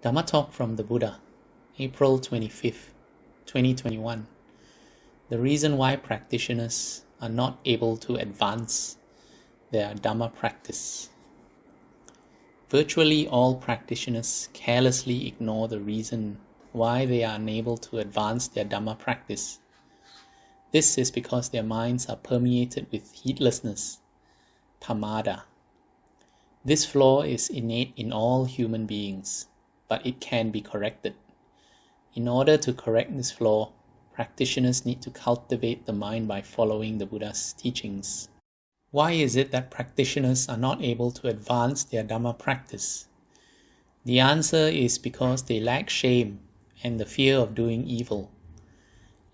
Dhamma Talk from the Buddha, April 25th, 2021. The reason why practitioners are not able to advance their Dhamma practice. Virtually all practitioners carelessly ignore the reason why they are unable to advance their Dhamma practice. This is because their minds are permeated with heedlessness, pamada. This flaw is innate in all human beings, but it can be corrected. In order to correct this flaw, practitioners need to cultivate the mind by following the Buddha's teachings. Why is it that practitioners are not able to advance their Dhamma practice? The answer is because they lack shame and the fear of doing evil.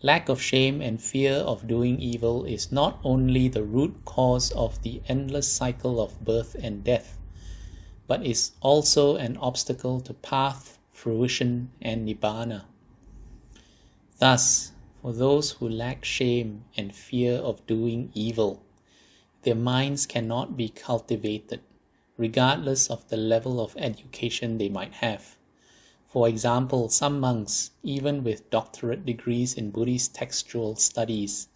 Lack of shame and fear of doing evil is not only the root cause of the endless cycle of birth and death, but is also an obstacle to path, fruition, and nibbana. Thus, for those who lack shame and fear of doing evil, their minds cannot be cultivated, regardless of the level of education they might have. For example, some monks, even with doctorate degrees in Buddhist textual studies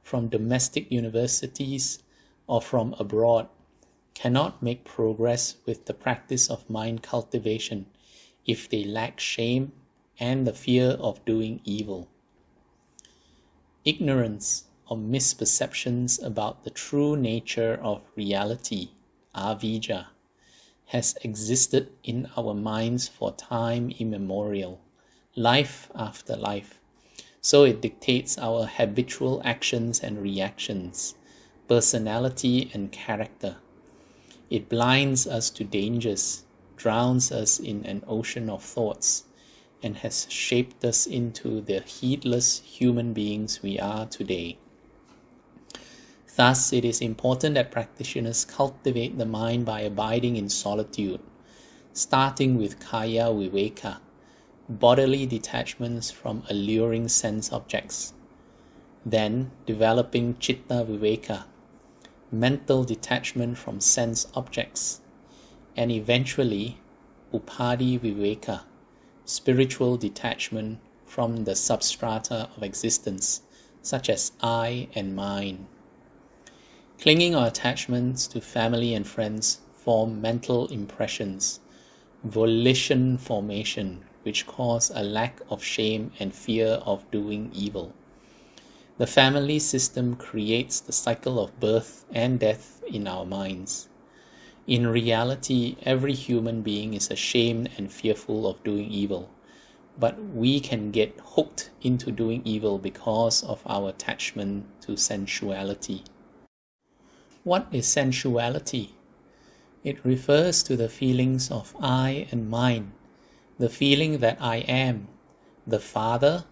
from domestic universities or from abroad, cannot make progress with the practice of mind cultivation if they lack shame and the fear of doing evil. Ignorance or misperceptions about the true nature of reality, avijja, has existed in our minds for time immemorial, life after life, so it dictates our habitual actions and reactions, personality and character. It blinds us to dangers, drowns us in an ocean of thoughts, and has shaped us into the heedless human beings we are today. Thus, it is important that practitioners cultivate the mind by abiding in solitude, starting with kaya viveka, bodily detachments from alluring sense objects, then developing citta viveka, mental detachment from sense objects, and eventually upadhi viveka, spiritual detachment from the substrata of existence, such as I and mine. Clinging or attachments to family and friends form mental impressions, volition formation, which cause a lack of shame and fear of doing evil. The family system creates the cycle of birth and death in our minds. In reality, every human being is ashamed and fearful of doing evil, but we can get hooked into doing evil because of our attachment to sensuality. What is sensuality? It refers to the feelings of I and mine, the feeling that I am, the father,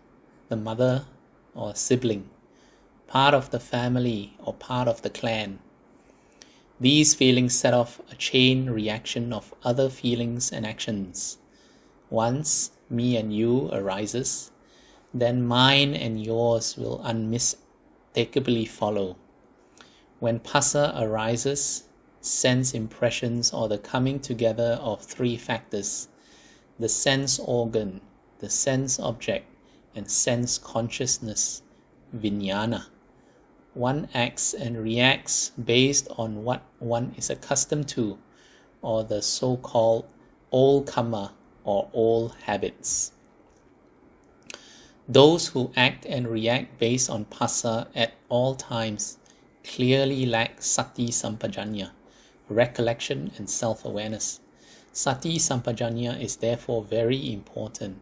the mother, or sibling, part of the family or part of the clan. These feelings set off a chain reaction of other feelings and actions. Once me and you arises, then mine and yours will unmistakably follow. When phassa arises, sense impressions or the coming together of three factors, the sense organ, the sense object, and sense consciousness, vijnana. One acts and reacts based on what one is accustomed to, or the so-called old karma or old habits. Those who act and react based on phassa at all times clearly lack sati sampajanya, recollection and self-awareness. Sati sampajanya is therefore very important.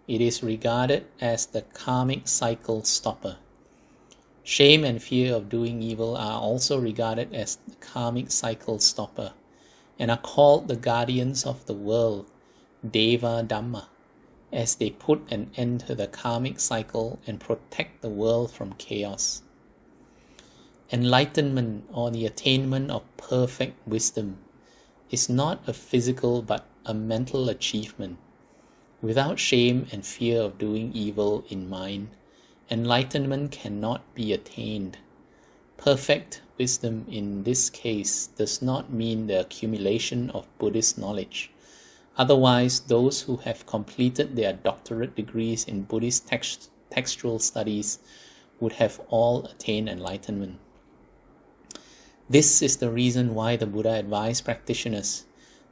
It is regarded as the karmic cycle stopper. Shame and fear of doing evil are also regarded as the karmic cycle stopper and are called the guardians of the world, Deva Dhamma, as they put an end to the karmic cycle and protect the world from chaos. Enlightenment or the attainment of perfect wisdom is not a physical but a mental achievement. Without shame and fear of doing evil in mind, enlightenment cannot be attained. Perfect wisdom in this case does not mean the accumulation of Buddhist knowledge. Otherwise, those who have completed their doctorate degrees in Buddhist textual studies would have all attained enlightenment. This is the reason why the Buddha advised practitioners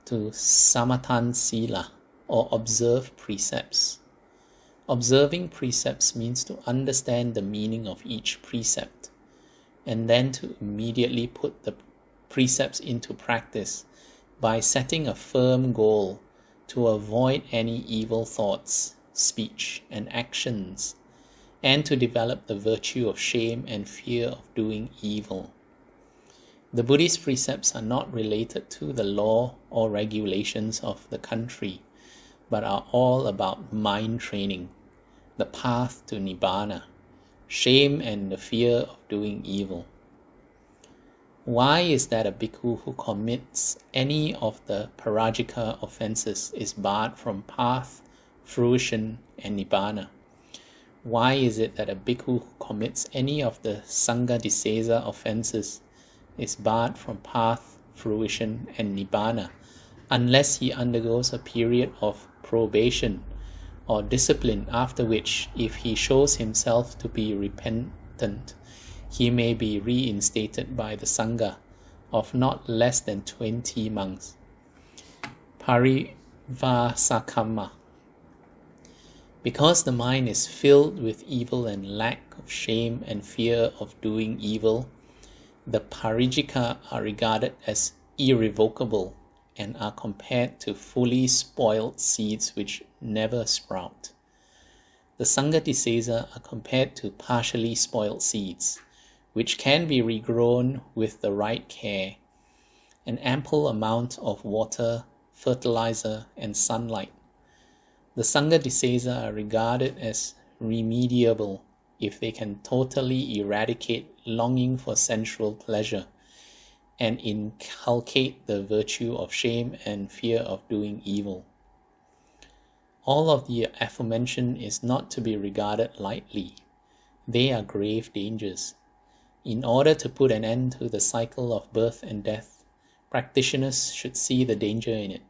to samathan sila, or observe precepts. Observing precepts means to understand the meaning of each precept, and then to immediately put the precepts into practice by setting a firm goal to avoid any evil thoughts, speech, and actions, and to develop the virtue of shame and fear of doing evil. The Buddhist precepts are not related to the law or regulations of the country, but are all about mind training, the path to Nibbana, shame and the fear of doing evil. Why is that a bhikkhu who commits any of the parajika offenses is barred from path, fruition, and Nibbana? Why is it that a bhikkhu who commits any of the sangha disesa offenses is barred from path, fruition, and Nibbana unless he undergoes a period of probation or discipline, after which, if he shows himself to be repentant, he may be reinstated by the sangha of not less than 20 monks. Parivasakamma. Because the mind is filled with evil and lack of shame and fear of doing evil, the parijika are regarded as irrevocable and are compared to fully spoiled seeds which never sprout. The sangha disesa are compared to partially spoiled seeds, which can be regrown with the right care, an ample amount of water, fertilizer, and sunlight. The sangha disesa are regarded as remediable if they can totally eradicate longing for sensual pleasure and inculcate the virtue of shame and fear of doing evil. All of the aforementioned is not to be regarded lightly. They are grave dangers. In order to put an end to the cycle of birth and death, practitioners should see the danger in it,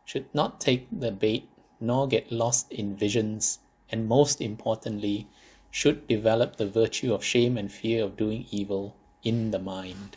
should not take the bait nor get lost in visions, and most importantly, should develop the virtue of shame and fear of doing evil in the mind.